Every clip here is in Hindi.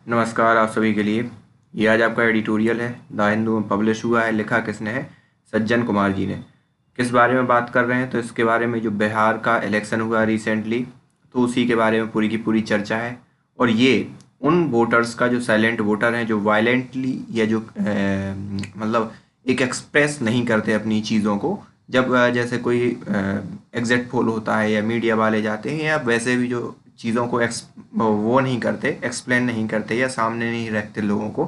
नमस्कार आप सभी के लिए। ये आज आपका एडिटोरियल है, द हिंदू में पब्लिश हुआ है। लिखा किसने है? सज्जन कुमार जी ने। किस बारे में बात कर रहे हैं? तो इसके बारे में जो बिहार का इलेक्शन हुआ रिसेंटली, तो उसी के बारे में पूरी की पूरी चर्चा है। और ये उन वोटर्स का जो साइलेंट वोटर हैं, जो वायलेंटली या जो मतलब एक एक्सप्रेस नहीं करते अपनी चीज़ों को, जब जैसे कोई एग्जिट पोल होता है या मीडिया वाले जाते हैं, या वैसे भी जो चीज़ों को वो नहीं करते, एक्सप्लेन नहीं करते या सामने नहीं रखते लोगों को,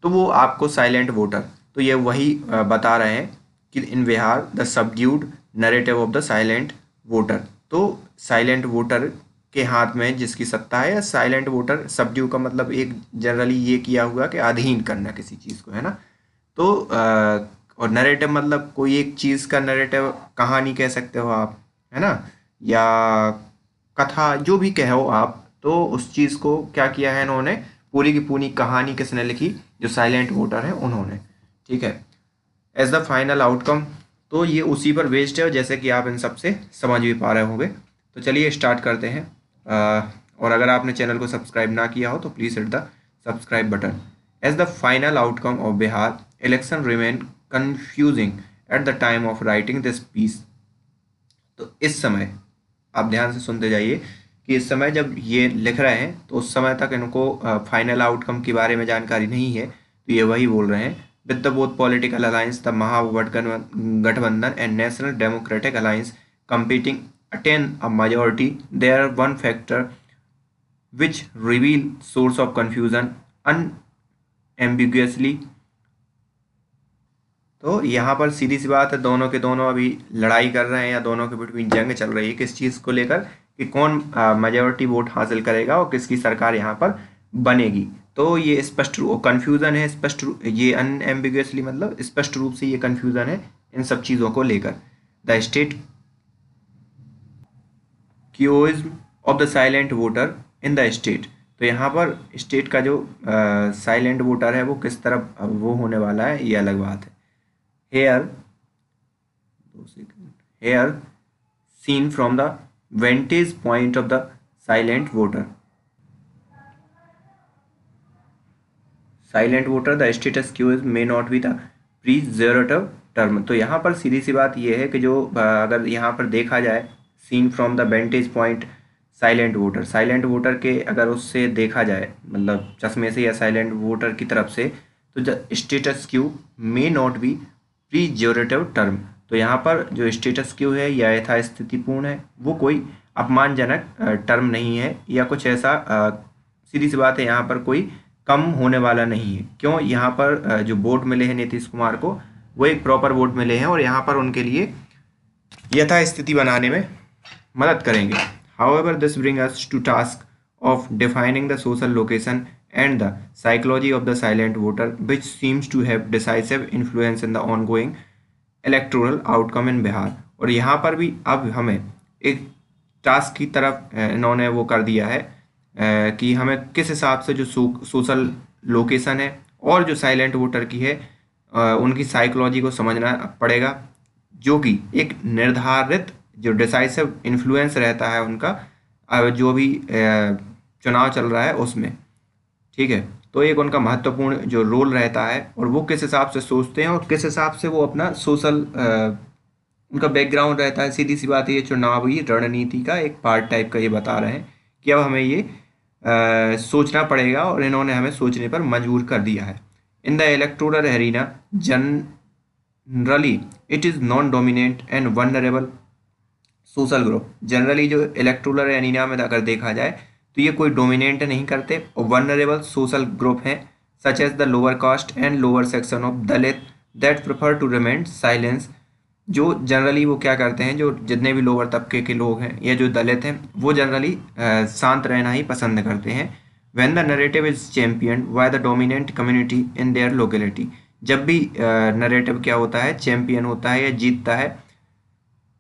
तो वो आपको साइलेंट वोटर। तो ये वही बता रहे हैं कि in Bihar the subdued narrative of the silent voter. तो साइलेंट वोटर के हाथ में जिसकी सत्ता है, या साइलेंट वोटर, सबड्यू का मतलब एक जनरली ये किया हुआ कि अधीन करना किसी चीज़ को, है ना। तो और नरेटिव मतलब कोई एक चीज़ का नरेटिव, कहानी कह सकते हो आप, है ना, या कथा, जो भी कहो आप। तो उस चीज़ को क्या किया है इन्होंने, पूरी की पूरी कहानी किसने लिखी? जो साइलेंट वोटर है उन्होंने। ठीक है। एज द फाइनल आउटकम, तो ये उसी पर बेस्ड है, जैसे कि आप इन सब से समझ भी पा रहे होंगे। तो चलिए स्टार्ट करते हैं। और अगर आपने चैनल को सब्सक्राइब ना किया हो तो please hit the subscribe button. As the final outcome of Bihar election remain confusing at the time of writing this piece. तो इस समय आप ध्यान से सुनते जाइए कि इस समय जब ये लिख रहे हैं तो उस समय तक इनको फाइनल आउटकम के बारे में जानकारी नहीं है। तो ये वही बोल रहे हैं, with the both political alliance the Mahagathbandhan and national democratic alliance competing attain a majority, there one factor which reveal source of confusion unambiguously। तो यहाँ पर सीधी सी बात है, दोनों के दोनों अभी लड़ाई कर रहे हैं, या दोनों के बिटवीन जंग चल रही है किस चीज़ को लेकर, कि कौन मेजोरिटी वोट हासिल करेगा और किसकी सरकार यहाँ पर बनेगी। तो ये स्पष्ट कन्फ्यूज़न है, ये अनएम्बिगुअसली मतलब स्पष्ट रूप से ये कन्फ्यूज़न है इन सब चीज़ों को लेकर। The state quietism of the silent voter in the state. तो यहाँ पर स्टेट का जो साइलेंट वोटर है वो किस तरफ वो होने वाला है, ये अलग बात है। Here here seen from the vantage point of the silent voter. Silent voter the status quo may not be the preservative term. तो यहाँ पर सीधी सी बात यह है कि जो अगर यहाँ पर देखा जाए, seen from the vantage point silent voter के अगर उससे देखा जाए, मतलब चश्मे से या साइलेंट वोटर की तरफ से, तो status quo may not be pejorative term. तो यहाँ पर जो स्टेटस क्यू है या यथास्थितिपूर्ण है, वो कोई अपमानजनक टर्म नहीं है, या कुछ ऐसा सीधी सी बात है, यहाँ पर कोई कम होने वाला नहीं है। क्यों? यहाँ पर जो वोट मिले हैं नीतीश कुमार को, वो एक प्रॉपर वोट मिले हैं और यहाँ पर उनके लिए यथास्थिति बनाने में मदद करेंगे। However, this brings us to task of defining the social location and the psychology of the silent voter, which seems to have decisive influence in the ongoing electoral outcome in Bihar। और यहाँ पर भी अब हमें एक टास्क की तरफ इन्होंने वो कर दिया है कि हमें किस हिसाब से जो सोशल लोकेशन है और जो साइलेंट वोटर की है, उनकी साइकोलॉजी को समझना पड़ेगा, जो कि एक निर्धारित जो डिसाइसिव इन्फ्लुएंस रहता है उनका जो भी चुनाव चल रहा है उसमें। ठीक है। तो एक उनका महत्वपूर्ण जो रोल रहता है, और वो किस हिसाब से सोचते हैं और किस हिसाब से वो अपना सोशल उनका बैकग्राउंड रहता है। सीधी सी बात है, ये चुनावी रणनीति का एक पार्ट टाइप का ये बता रहे हैं कि अब हमें ये सोचना पड़ेगा, और इन्होंने हमें सोचने पर मजबूर कर दिया है। In the electoral arena generally it is non dominant and vulnerable social group. Generally जो इलेक्टोरल एरिना में अगर देखा जाए तो ये कोई डोमिनेंट नहीं करते, और वनरेबल सोशल ग्रुप हैं, such as the lower caste and lower section of Dalit that prefer to remain silence. जो जनरली वो क्या करते हैं, जो जितने भी लोअर तबके के लोग हैं या जो दलित हैं, वो जनरली शांत रहना ही पसंद करते हैं। When the narrative is champion by the dominant community in their locality. जब भी नरेटिव क्या होता है, चैम्पियन होता है या जीतता है,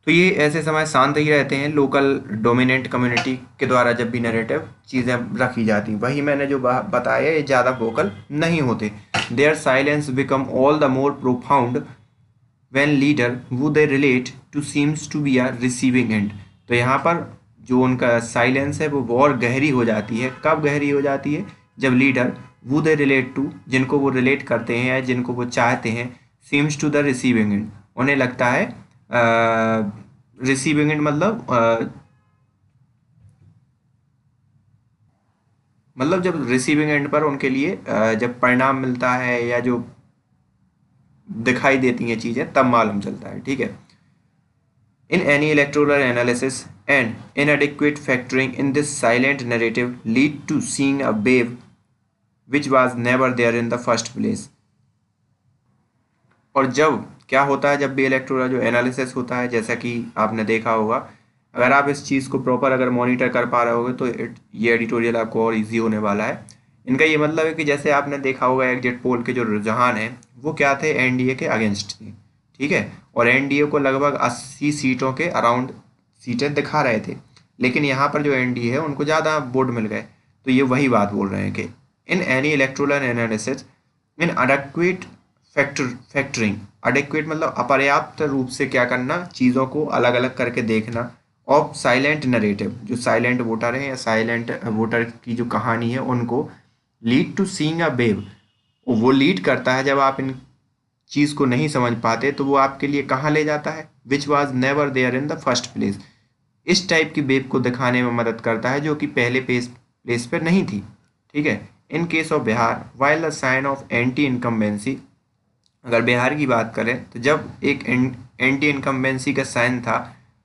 तो ये ऐसे समय शांत ही रहते हैं लोकल डोमिनेंट कम्युनिटी के द्वारा जब भी नरेटिव चीज़ें रखी जाती। वही मैंने जो बताया, ये ज़्यादा वोकल नहीं होते। Their silence become all the more profound when leader वो they relate to seems to be a receiving end. तो यहाँ पर जो उनका साइलेंस है वो और गहरी हो जाती है। कब गहरी हो जाती है? जब लीडर वो दे रिलेट टू, जिनको वो रिलेट करते हैं या जिनको वो चाहते हैं, seems to the receiving end, उन्हें लगता है रिसीविंग एंड मतलब जब रिसीविंग एंड पर उनके लिए जब परिणाम मिलता है या जो दिखाई देती हैं चीज़ें तब मालूम चलता है, ठीक है। In any electoral analysis, and inadequate factoring in this silent narrative lead to seeing a wave which was never there in the first place. और जब क्या होता है, जब भी इलेक्टोरल जो एनालिसिस होता है, जैसा कि आपने देखा होगा, अगर आप इस चीज़ को प्रॉपर अगर मॉनिटर कर पा रहे होगे तो ये एडिटोरियल आपको और इजी होने वाला है। इनका ये मतलब है कि जैसे आपने देखा होगा एग्जिट पोल के जो रुझान है वो क्या थे, एनडीए के अगेंस्ट थे, ठीक है, और एनडीए को लगभग 80 सीटों के अराउंड सीटें दिखा रहे थे, लेकिन यहाँ पर जो एनडीए है उनको ज़्यादा वोट मिल गए। तो ये वही बात बोल रहे हैं कि in any electoral analysis inadequate factoring, adequate मतलब अपर्याप्त रूप से क्या करना, चीज़ों को अलग अलग करके देखना, ऑफ साइलेंट नरेटिव, जो साइलेंट वोटर हैं या साइलेंट वोटर की जो कहानी है उनको, lead to seeing a wave, वो लीड करता है जब आप इन चीज़ को नहीं समझ पाते तो वो आपके लिए कहाँ ले जाता है, which was never there in the first place, इस टाइप की वेव को दिखाने में मदद करता है जो कि पहले प्लेस पर नहीं थी, ठीक है। In case of Bihar, while the sign of anti incumbency, अगर बिहार की बात करें तो जब एक एंटी इनकम्बेंसी का साइन था,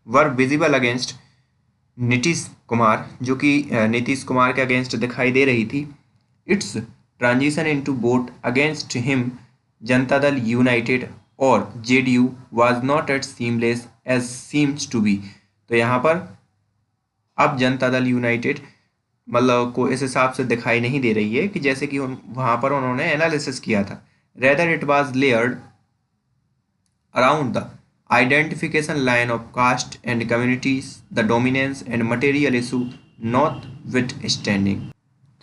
वर विजिबल अगेंस्ट नीतीश कुमार, जो कि नीतीश कुमार के अगेंस्ट दिखाई दे रही थी, its transition into vote against him, Janata Dal united और JDU was not at seamless as seems to be. तो यहाँ पर अब जनता दल यूनाइटेड मतलब को इस हिसाब से दिखाई नहीं दे रही है कि जैसे कि वहाँ पर उन्होंने एनालिसिस किया था, rather it was layered around the identification line of caste and communities, the dominance and material issue notwithstanding।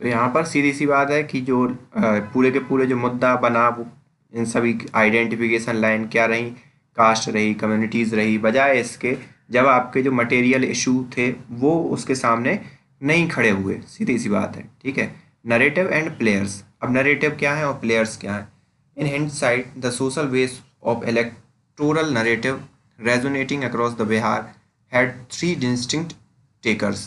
तो यहाँ पर सीधी सी बात है कि जो पूरे के पूरे जो मुद्दा बना वो इन सभी आइडेंटिफिकेशन लाइन क्या रही, कास्ट रही, कम्युनिटीज़ रही, बजाय इसके जब आपके जो मटेरियल इशू थे वो उसके सामने नहीं खड़े हुए, सीधी सी बात है, ठीक है। नरेटिव एंड प्लेयर्स, अब नरेटिव क्या है और प्लेयर्स क्या है। In hindsight the social base of electoral narrative resonating across the Bihar had three distinct takers।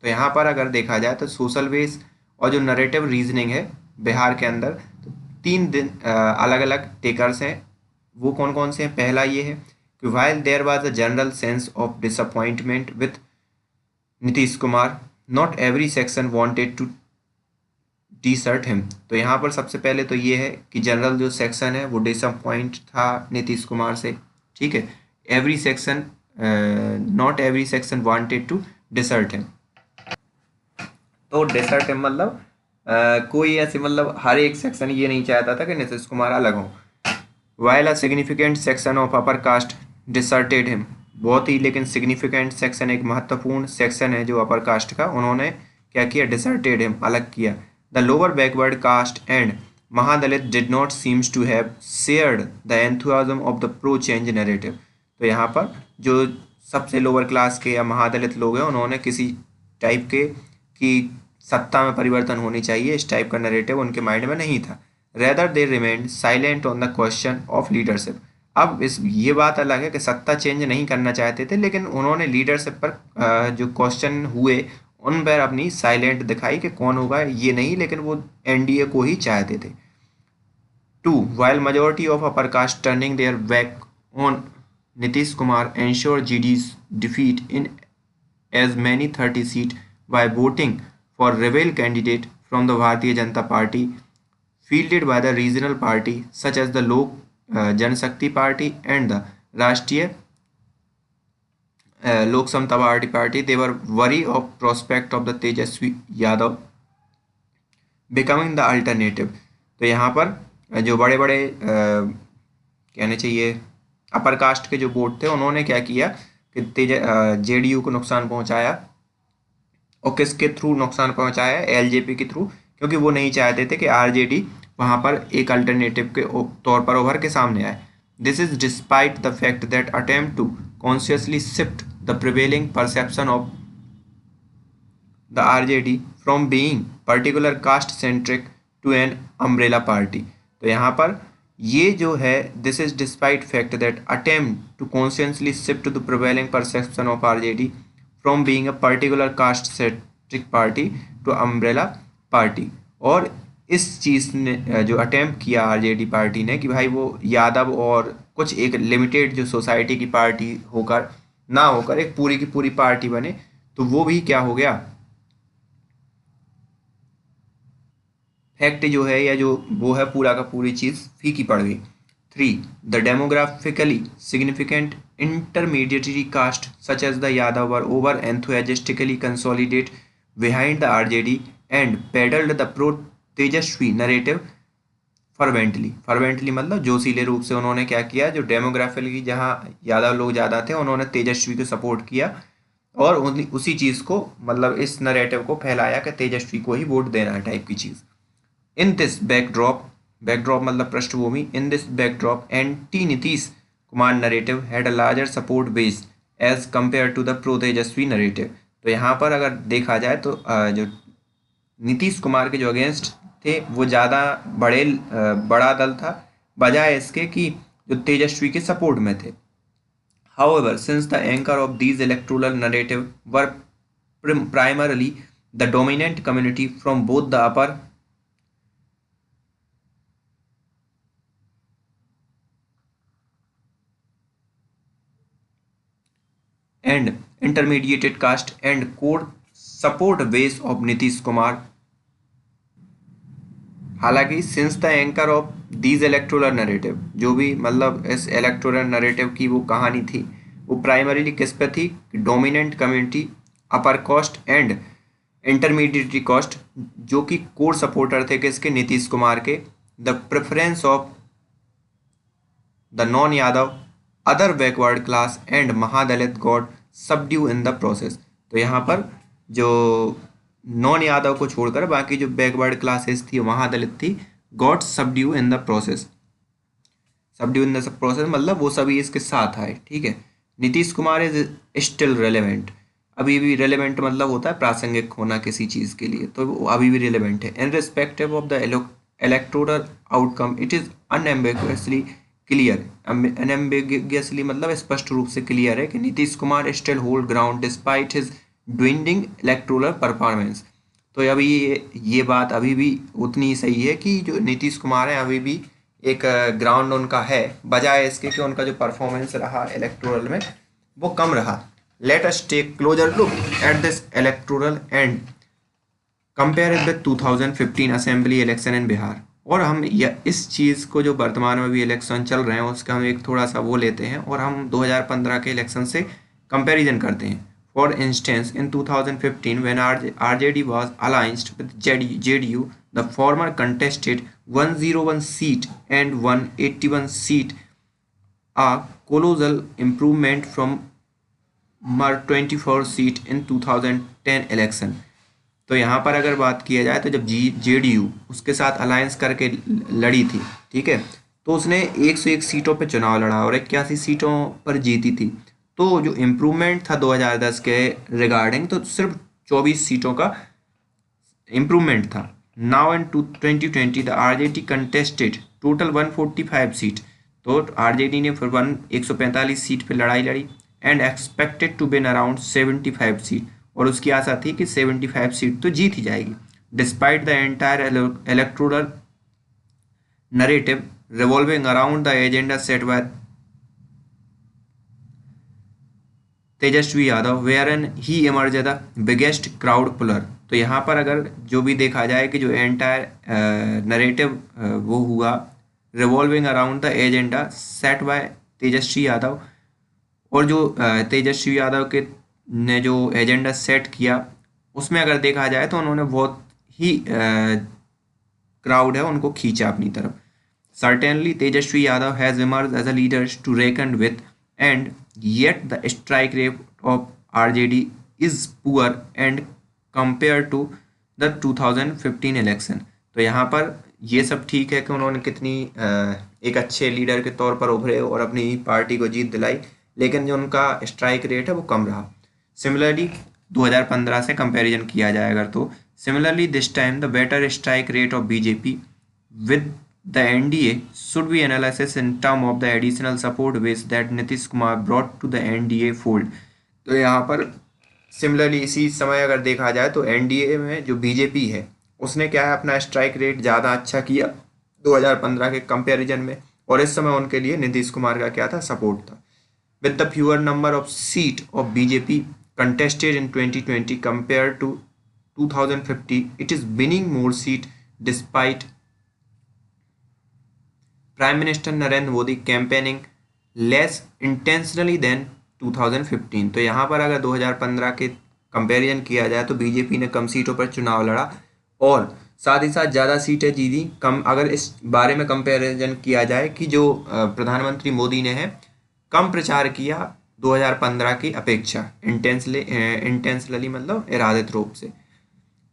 तो यहाँ पर अगर देखा जाए तो सोशल बेस और जो नरेटिव रीजनिंग है बिहार के अंदर, तो तीन अलग अलग टेकर्स हैं। वो कौन कौन से हैं? पहला ये है कि while there was a general sense of disappointment with Nitish Kumar, not every section wanted to dessert him. तो यहाँ पर सबसे पहले तो ये है कि जनरल जो सेक्शन है वो डिसअपॉइंट था नीतीश कुमार से, ठीक है। Every section, not every section wanted to desert him. तो डिसर्ट हिम मतलब कोई ऐसे मतलब हर एक सेक्शन ये नहीं चाहता था कि नीतीश कुमार अलग हो। While a significant section of upper caste deserted him, बहुत ही लेकिन सिग्निफिकेंट सेक्शन, एक महत्वपूर्ण सेक्शन है जो अपर कास्ट का, उन्होंने क्या किया, डिसर्टेड हिम, अलग किया। The lower backward caste and Mahadalit did not seems to have shared the enthusiasm of the pro-change narrative। तो यहाँ पर जो सबसे लोअर क्लास के या महादलित लोग हैं उन्होंने किसी टाइप के कि सत्ता में परिवर्तन होनी चाहिए इस टाइप का नरेटिव उनके माइंड में नहीं था। Rather they remained silent on the question of leadership. अब ये बात अलग है कि सत्ता चेंज नहीं करना चाहते थे, लेकिन उन्होंने लीडरशिप पर जो क्वेश्चन हुए उन पर अपनी साइलेंट दिखाई कि कौन होगा ये नहीं, लेकिन वो एनडीए को ही चाहते थे। 2 while majority of upper caste turning their back on Nitish Kumar ensure GD's defeat in as many 30 seats by voting for rebel candidate from the Bharatiya Janata Party fielded by the regional party such as the Lok Janshakti Party and the Rashtriya Lok Samta Party, they were worried of prospect of the Tejaswi Yadav becoming the alternative। तो यहाँ पर जो बड़े बड़े कहने चाहिए अपर कास्ट के जो वोट थे उन्होंने क्या किया कि जेडीयू को नुकसान पहुँचाया, और किसके थ्रू नुकसान पहुँचाया, एलजेपी के थ्रू, क्योंकि वो नहीं चाहते थे कि आरजेडी वहाँ पर एक अल्टरनेटिव के तौर पर उभर के सामने आए। This is despite the fact that attempt to consciously shift the prevailing perception of the RJD from being particular caste centric to an umbrella party. तो यहाँ पर ये जो है this is despite fact that attempt to consciously shift the prevailing perception of RJD from being a particular caste centric party to umbrella party. और इस चीज़ ने जो अटेम्प्ट किया आरजेडी पार्टी ने कि भाई वो यादव और कुछ एक लिमिटेड जो सोसाइटी की पार्टी होकर ना होकर एक पूरी की पूरी पार्टी बने, तो वो भी क्या हो गया, फैक्ट जो है या जो वो है पूरा का पूरी चीज़ फीकी पड़ गई। 3. The demographically significant intermediary caste such as the Yadav were over enthusiastically consolidate behind the RJD and peddled the pro Tejashwi narrative फर्वेंटली मतलब जोशीले रूप से उन्होंने क्या किया, जो डेमोग्राफिकली जहाँ यादव लोग ज़्यादा थे उन्होंने तेजस्वी को सपोर्ट किया और उसी चीज़ को मतलब इस नरेटिव को फैलाया कि तेजस्वी को ही वोट देना है टाइप की चीज़। इन दिस बैकड्रॉप मतलब पृष्ठभूमि, in this backdrop anti Nitish Kumar narrative had a larger support base as compare to the pro Tejashwi narrative. तो यहाँ पर अगर देखा जाए तो जो नीतीश कुमार के जो अगेंस्ट थे वो ज़्यादा बड़ा दल था बजाय इसके कि जो तेजस्वी के सपोर्ट में थे। However, since the anchor of these electoral narrative were primarily the dominant community from both the upper and intermediate caste and core support base of Nitish Kumar, हालांकि since the anchor of these electoral narrative, जो भी मतलब इस इलेक्टोरल नरेटिव की वो कहानी थी वो प्राइमरीली किस पे थी, dominant community, upper caste and intermediate caste, जो कि कोर सपोर्टर थे किसके, नीतीश कुमार के, the preference of the non Yadav other backward class and Mahadalit got subdue in the process. तो यहाँ पर जो नॉन यादव को छोड़कर बाकी जो बैकवर्ड क्लासेस थी महादलित थी, God subdue in the process, subdue in the process मतलब वो सभी इसके साथ आए। ठीक है, Nitish Kumar is still relevant, अभी भी रेलेवेंट मतलब होता है प्रासंगिक होना किसी चीज़ के लिए, तो वो अभी भी रेलेवेंट है। Irrespective of the electoral outcome it is unambiguously clear, unambiguously मतलब स्पष्ट रूप से क्लियर है कि Nitish Kumar still hold ground despite his dwindling electoral performance. तो अभी ये बात अभी भी उतनी ही सही है कि जो नीतीश कुमार है अभी भी एक ग्राउंड उनका है, बजाय इसके कि उनका जो परफॉर्मेंस रहा इलेक्टोरल में वो कम रहा। Let us take closer look at this electoral and compare it with 2015 assembly election in Bihar. और हम इस चीज़ को जो वर्तमान में भी इलेक्शन चल रहे हैं उसका हम एक थोड़ा सा वो लेते हैं और हम 2015 के इलेक्शन से कंपैरिजन करते हैं। For instance, in 2015, when RJD was allied with JDU, the former contested 101 seat and 181 seat, a colossal improvement from mer 24 seat in 2010 election. तो यहाँ पर अगर बात किया जाए तो जब JDU उसके साथ अलायंस करके लड़ी थी, ठीक है, तो उसने 101 सीटों पर चुनाव लड़ा और 81 सीटों पर जीती थी। तो जो इम्प्रूवमेंट था 2010 के रिगार्डिंग तो सिर्फ 24 सीटों का इम्प्रूवमेंट था। Now in 2020 the RJD contested total 145 seat, तो आरजेडी ने फिर 145 सीट पे लड़ाई लड़ी and expected to win around 75 seat, और उसकी आशा थी कि 75 सीट तो जीत ही जाएगी। Despite the entire electoral narrative revolving around the agenda set by Tejashwi Yadav wherein he emerge the biggest crowd puller. तो यहाँ पर अगर जो भी देखा जाए कि जो एंटायर नरेटिव वो हुआ revolving around the agenda set by Tejashwi Yadav, और जो तेजस्वी यादव के ने जो एजेंडा सेट किया उसमें अगर देखा जाए तो उन्होंने बहुत ही क्राउड है उनको खींचा अपनी तरफ। Certainly Tejashwi Yadav has emerge as a leader to reckon with and yet the strike rate of RJD is poor and compared to the 2015 election। तो यहाँ पर ये सब ठीक है कि उन्होंने कितनी एक अच्छे लीडर के तौर पर उभरे और अपनी पार्टी को जीत दिलाई, लेकिन जो उनका स्ट्राइक रेट है वो कम रहा। सिमिलरली 2015 से कंपैरिजन किया जाए अगर तो। Similarly this time the better strike rate of BJP with the NDA should be analysis in term of the additional support base that Nitish Kumar brought to the NDA fold. तो यहाँ पर सिमिलरली इसी समय अगर देखा जाए तो एनडीए में जो बीजेपी है उसने क्या है अपना स्ट्राइक रेट ज़्यादा अच्छा किया 2015 के कंपैरिजन में, और इस समय उनके लिए नीतीश कुमार का क्या था, सपोर्ट था। With the fewer number of seat of BJP contested in 2020 compared to 2050, it is winning more seat despite Prime Minister Narendra Modi campaigning less intentionally than 2015। तो यहाँ पर अगर 2015 के कंपैरिजन किया जाए तो बीजेपी ने कम सीटों पर चुनाव लड़ा और साथ ही साथ ज़्यादा सीटें जीती कम। अगर इस बारे में कंपैरिजन किया जाए कि जो प्रधानमंत्री मोदी ने है कम प्रचार किया 2015 की अपेक्षा, इंटेंशनली मतलब इरादित रूप से।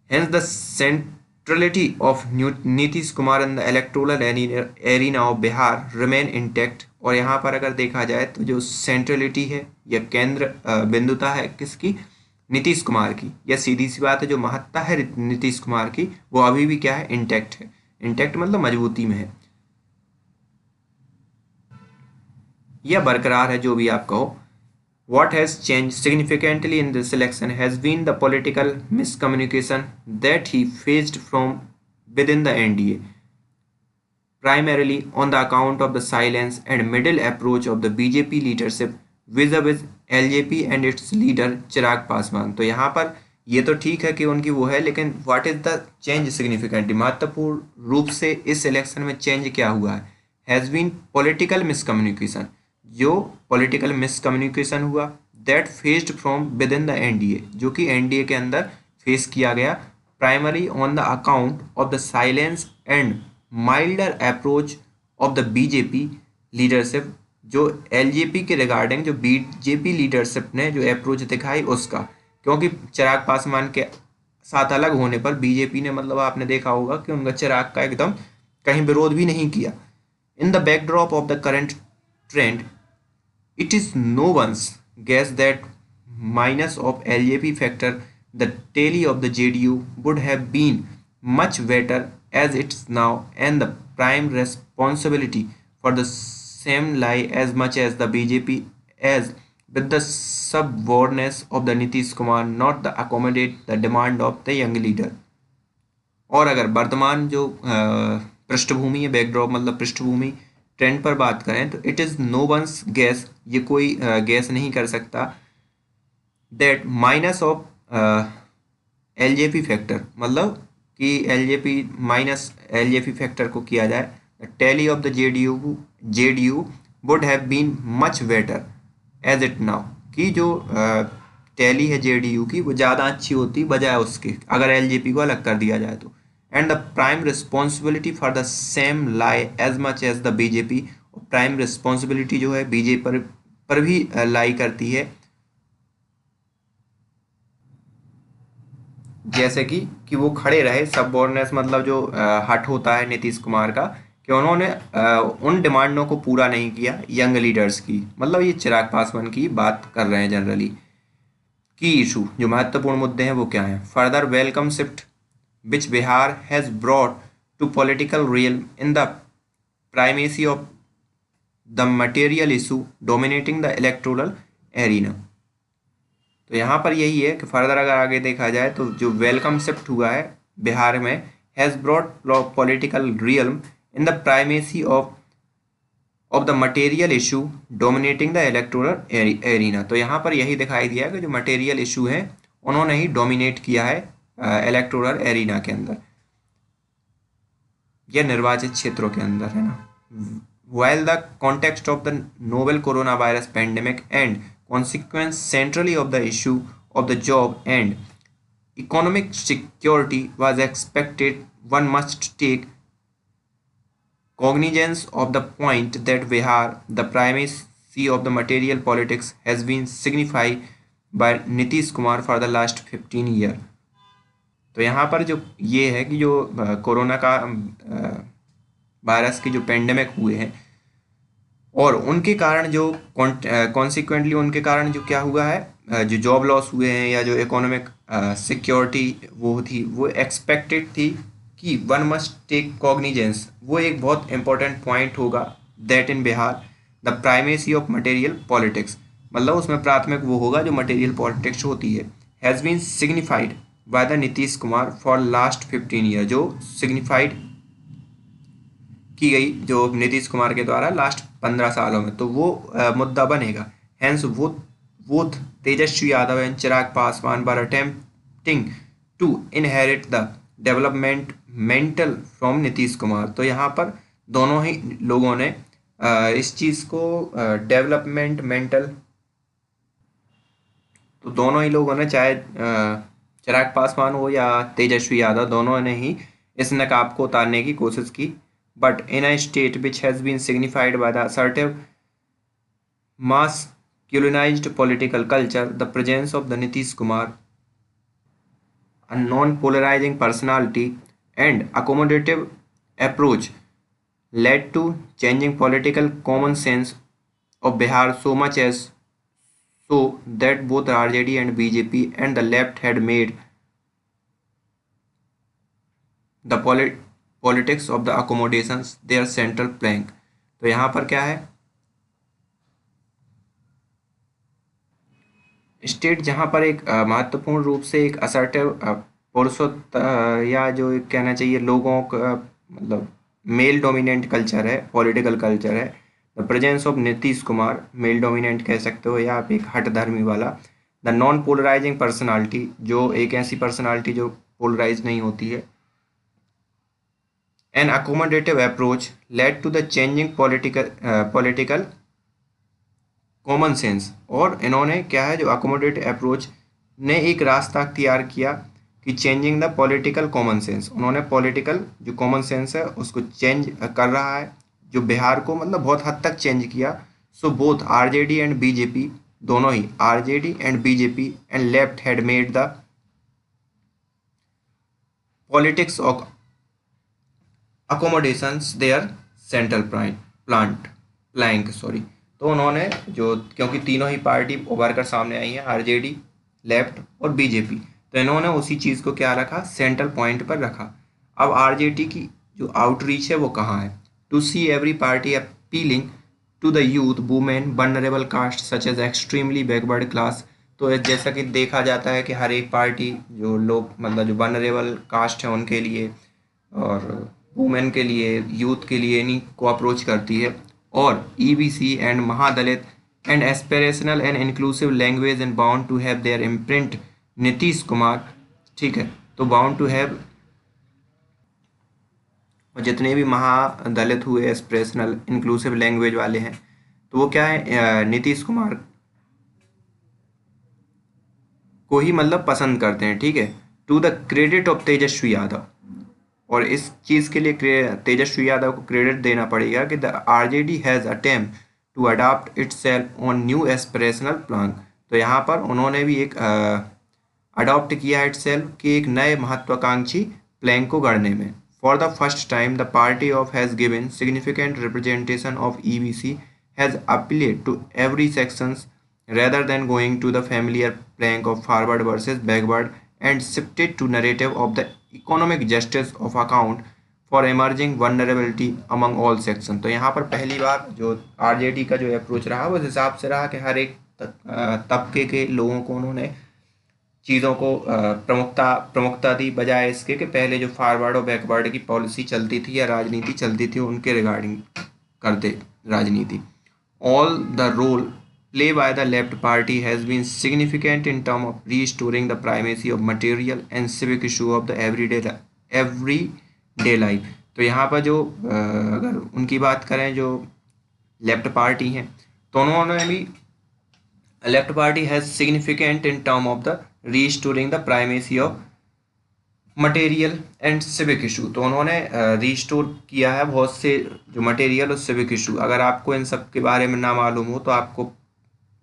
Hence the centrality of Nitish Kumar in the electoral arena of Bihar remain intact. और यहाँ पर अगर देखा जाए तो जो सेंट्रलिटी है या केंद्र बिंदुता है किसकी, नीतीश कुमार की, या सीधी सी बात है जो महत्ता है नीतीश कुमार की वो अभी भी क्या है, इंटैक्ट है। इंटैक्ट मतलब मजबूती में है या बरकरार है, जो भी आप कहो। What has changed significantly in this election has been the political miscommunication that he faced from within the NDA, primarily on the account of the silence and middle approach of the BJP leadership vis-a-vis LJP and its leader Chirag Paswan. तो यहाँ पर ये तो ठीक है कि उनकी वो है, लेकिन what is the change significantly, महत्वपूर्ण रूप से इस इलेक्शन में चेंज क्या हुआ है, हैज़ बीन पॉलिटिकल मिसकम्युनिकेशन, जो पॉलिटिकल मिसकम्युनिकेशन हुआ that faced from with in the NDA, जो कि एनडीए के अंदर फेस किया गया, primary on the account of the silence and milder approach of the BJP leadership, जो एलजेपी के रिगार्डिंग जो बीजेपी लीडरशिप ने जो अप्रोच दिखाई उसका, क्योंकि चिराग पासवान के साथ अलग होने पर बीजेपी ने मतलब आपने देखा होगा कि उनका चिराग का एकदम कहीं विरोध भी नहीं किया। In the backdrop of the current trend it is no one's guess that minus of LJP factor the tally of the JDU would have been much better as it's now, and the prime responsibility for the same lie as much as the BJP as with the subordinates of the Nitish Kumar not the accommodate the demand of the young leader। और अगर वर्तमान जो पृष्ठभूमि है, बैकड्रॉप मतलब पृष्ठभूमि, ट्रेंड पर बात करें तो it is no one's guess, ये कोई गैस नहीं कर सकता that minus of LJP factor, मतलब कि एलजेपी माइनस एलजेपी फैक्टर को किया जाए, tally of the JDU would have been much better as it now, कि जो टैली है जेडीयू की वो ज़्यादा अच्छी होती बजाय उसके अगर एलजेपी को अलग कर दिया जाए तो। And the prime responsibility for the same lie as much as the BJP, prime responsibility जो है बीजेपी पर भी लाई करती है, जैसे कि वो खड़े रहे सबऑर्डिनेट्स, मतलब जो हट होता है नीतीश कुमार का कि उन्होंने उन डिमांडों को पूरा नहीं किया यंग लीडर्स की, मतलब ये चिराग पासवान की बात कर रहे हैं जनरली। की इशू जो महत्वपूर्ण मुद्दे हैं वो क्या हैं, further welcome shift which Bihar has brought to political realm in the primacy of the material issue dominating the electoral arena। तो यहाँ पर यही है कि फर्दर अगर आगे देखा जाए तो जो वेलकम शिफ्ट हुआ है बिहार में, has brought political realm in the primacy of the material issue dominating the electoral arena. तो यहाँ पर यही दिखाई दिया कि जो मटेरियल इशू है उन्होंने ही डोमिनेट किया है इलेक्टोरल एरिना के अंदर या निर्वाचित क्षेत्रों के अंदर, है ना। While the context of the novel corona virus pandemic and consequence centrally of the issue of the job and economic security was expected, one must take cognizance of the point that Bihar, the primacy of the material politics, has been signified by Nitish Kumar for the last 15 years। तो यहाँ पर जो ये है कि जो कोरोना का वायरस के जो पेंडेमिक हुए हैं और उनके कारण जो कॉन्सिक्वेंटली उनके कारण जो क्या हुआ है, जो जॉब लॉस हुए हैं या जो इकोनॉमिक सिक्योरिटी वो थी, वो एक्सपेक्टेड थी कि वन मस्ट टेक कॉग्निजेंस, वो एक बहुत इंपॉर्टेंट पॉइंट होगा, that in Bihar the primacy of material politics, मतलब उसमें प्राथमिक वो होगा जो मटेरियल पॉलिटिक्स होती है, has been signified by the Nitish Kumar for last 15 year, जो सिग्निफाइड की गई जो नीतीश कुमार के द्वारा लास्ट 15 सालों में, तो वो मुद्दा बनेगा। हेंस वो both Tejashwi Yadav and Chirag Paswan were attempting to inherit the development mantle from Nitish Kumar. तो यहाँ पर दोनों ही लोगों ने इस चीज़ को डेवलपमेंट मेंटल, तो दोनों ही लोगों ने, चाहे चिराग पासवान हो या तेजस्वी यादव, दोनों ने ही इस नकाब को उतारने की कोशिश की। But in a state which has been signified by the assertive masculinized political culture, the presence of the Nitish Kumar, a non-polarizing personality and accommodative approach led to changing political common sense of Bihar so much as so that both RJD and BJP and the left had made the politics of the accommodations their central plank। तो यहाँ पर क्या है, स्टेट जहाँ पर एक महत्वपूर्ण रूप से एक असर्टिव पुरुषों या जो एक कहना चाहिए लोगों का मतलब मेल डोमिनेंट कल्चर है, पॉलिटिकल कल्चर है, the presence of Nitish Kumar male dominant कह सकते हो, या आप एक हट धर्मी वाला, द नॉन पोलराइजिंग पर्सनालिटी, जो एक ऐसी पर्सनालिटी जो पोलराइज नहीं होती है, an accommodative approach led to the changing political common sense. और इन्होंने क्या है, जो अकोमोडेट अप्रोच ने एक रास्ता अख्तियार किया कि changing the political common sense, उन्होंने पॉलिटिकल जो कॉमन सेंस है उसको चेंज कर रहा है, जो बिहार को मतलब बहुत हद तक चेंज किया। So both RJD and BJP, दोनों ही RJD and BJP and left had made the politics of accommodations their central plank sorry. तो उन्होंने जो, क्योंकि तीनों ही पार्टी उभर कर सामने आई हैं, आरजेडी, लेफ्ट और बीजेपी, तो इन्होंने उसी चीज़ को क्या रखा, सेंट्रल पॉइंट पर रखा। अब आरजेडी की जो आउटरीच है वो कहाँ है, to see every party appealing to the youth, women, vulnerable caste such as extremely backward class. तो जैसा कि देखा जाता है कि हर एक पार्टी जो लोग मतलब जो वनरेबल कास्ट है उनके लिए और वुमेन के लिए, यूथ के लिए इन्हीं को अप्रोच करती है, और EBC and Mahadalit and aspirational and inclusive language and bound to have their imprint Nitish Kumar. ठीक है, तो बाउंड टू हैव, और जितने भी महादलित हुए, एस्पिरेशनल, इंक्लूसिव लैंग्वेज वाले हैं, तो वो क्या है, नीतीश कुमार को ही मतलब पसंद करते हैं। ठीक है, टू द क्रेडिट ऑफ तेजस्वी यादव, और इस चीज़ के लिए तेजस्वी यादव को क्रेडिट देना पड़ेगा कि the RJD has attempt to adopt itself on new aspirational plan. तो यहाँ पर उन्होंने भी एक अडॉप्ट किया है इटसेल्फ कि एक नए महत्वाकांक्षी प्लान को गढ़ने में। For the first time the party of has given significant representation of EBC has appealed to every sections rather than going to the familiar plank of forward versus backward and shifted to narrative of the economic justice of account for emerging vulnerability among all section। तो यहाँ पर पहली बार जो आरजेडी का जो अप्रोच रहा वो इस हिसाब से रहा कि हर एक तबके के लोगों को उन्होंने चीज़ों को प्रमुखता दी, बजाय इसके कि पहले जो फॉरवर्ड और बैकवर्ड की पॉलिसी चलती थी या राजनीति चलती थी उनके रिगार्डिंग करते राजनीति। All the role play by the left party has been significant in terms of restoring the primacy of material and civic issue of the everyday life। तो यहाँ पर जो अगर उनकी बात करें जो लेफ्ट पार्टी हैं, तो उन्होंने भी, left party has significant in term of the restoring the primacy of material and civic issue. तो उन्होंने रीस्टोर किया है बहुत से जो मटेरियल और सिविक इशू। अगर आपको इन सब के बारे में ना मालूम हो तो आपको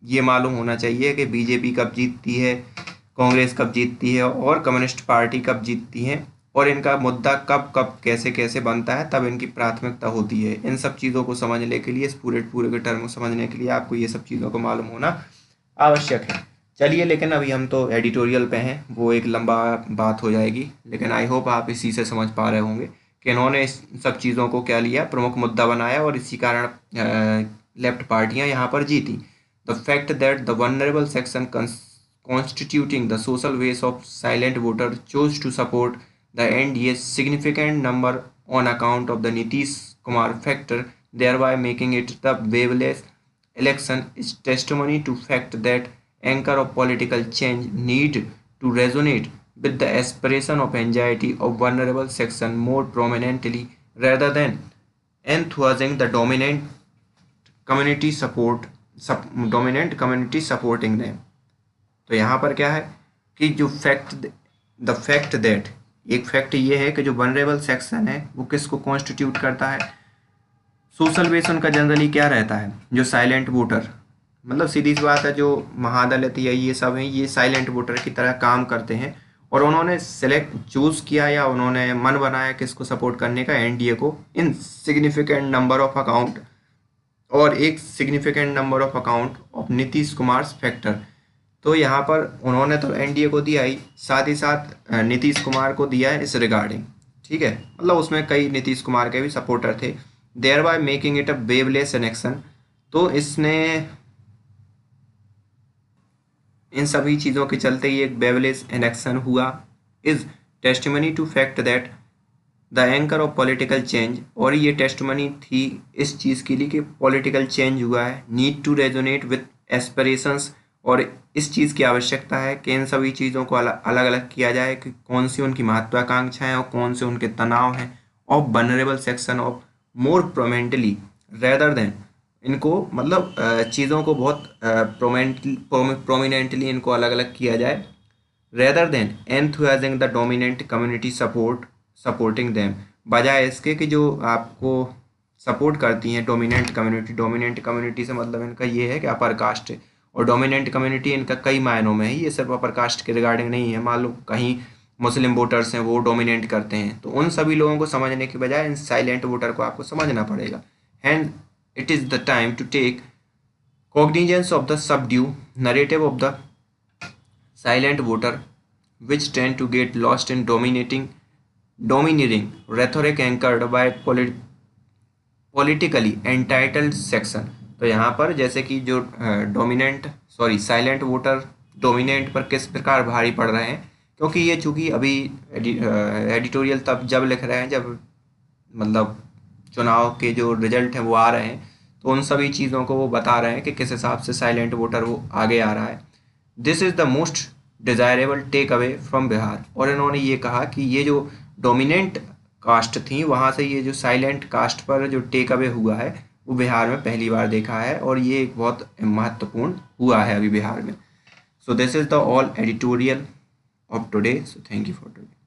ये मालूम होना चाहिए कि बीजेपी कब जीतती है, कांग्रेस कब जीतती है और कम्युनिस्ट पार्टी कब जीतती हैं, और इनका मुद्दा कब कब कैसे कैसे बनता है, तब इनकी प्राथमिकता होती है। इन सब चीज़ों को समझने के लिए, इस पूरे के टर्म को समझने के लिए आपको ये सब चीज़ों को मालूम होना आवश्यक है। चलिए, लेकिन अभी हम तो एडिटोरियल पे हैं, वो एक लंबा बात हो जाएगी, लेकिन आई होप आप इसी से समझ पा रहे होंगे कि इन्होंने इस सब चीज़ों को क्या लिया, प्रमुख मुद्दा बनाया और इसी कारण लेफ्ट पार्टियां यहाँ पर जीती। The fact that the vulnerable section constituting the social base of silent voters chose to support the NDA significant number on account of the Nitish Kumar factor, thereby making it the waveless election is testimony to fact that anchor of political change need to resonate with the aspiration of anxiety of vulnerable section more prominently rather than enthusing the dominant community supporting them. तो यहाँ पर क्या है कि जो द फैक्ट दैट, एक फैक्ट ये है कि जो वनरेबल सेक्शन है वो किसको कॉन्स्टिट्यूट करता है, सोशल बेस उनका जनरली क्या रहता है, जो साइलेंट वोटर, मतलब सीधी सी बात है, जो महादलित या ये सब हैं ये साइलेंट वोटर की तरह काम करते हैं और उन्होंने चूज किया या उन्होंने मन बनाया किसको सपोर्ट करने का, एनडीए को, इन सिग्निफिकेंट नंबर ऑफ अकाउंट, और एक significant number of account of Nitish Kumar factor. तो यहाँ पर उन्होंने तो एनडीए को दिया ही, साथ ही साथ नीतीश कुमार को दिया है इस रिगार्डिंग, ठीक है, मतलब उसमें कई नीतीश कुमार के भी सपोर्टर थे, there by making it a waveless election. तो इसने इन सभी चीज़ों के चलते ही एक वेवलेस इलेक्शन हुआ, is testimony to fact that the anchor of political change, और ये टेस्टिमनी थी इस चीज़ के लिए कि पॉलिटिकल चेंज हुआ है, need to resonate with aspirations, और इस चीज़ की आवश्यकता है कि इन सभी चीज़ों को अलग अलग किया जाए कि कौन सी उनकी महत्वाकांक्षाएं और कौन से उनके तनाव हैं, of vulnerable section of more prominently rather than, इनको मतलब चीज़ों को बहुत प्रोमिनेंटली इनको अलग अलग किया जाए, rather than enthusing the dominant community supporting them, बजाय इसके कि जो आपको सपोर्ट करती हैं डोमिनेंट कम्युनिटी से मतलब इनका ये है कि अपर कास्ट है, और डोमिनेंट कम्युनिटी इनका कई मायनों में है, ये सिर्फ अपर कास्ट के रिगार्डिंग नहीं है, मान लो कहीं मुस्लिम वोटर्स हैं वो डोमिनेट करते हैं, तो उन सभी लोगों को समझने के बजाय इन साइलेंट वोटर को आपको समझना पड़ेगा। And it is the time to take cognizance of the subdue narrative of the silent voter, which tend to get lost in domineering rhetoric anchored by politically entitled section। तो यहाँ पर जैसे कि जो साइलेंट वोटर डोमिनेंट पर किस प्रकार भारी पड़ रहे हैं, क्योंकि ये चूँकि अभी एडिटोरियल तब जब लिख रहे हैं जब मतलब चुनाव के जो रिजल्ट हैं वो आ रहे हैं, तो उन सभी चीज़ों को वो बता रहे हैं कि किस हिसाब से साइलेंट वोटर वो आगे आ रहा है। This is the most desirable take away from Bihar, और इन्होंने ये कहा कि ये जो डोमिनेंट कास्ट थी वहाँ से ये जो साइलेंट कास्ट पर जो टेक अवे हुआ है वो बिहार में पहली बार देखा है, और ये एक बहुत महत्वपूर्ण हुआ है अभी बिहार में। So this is the all editorial of today, so thank you for today.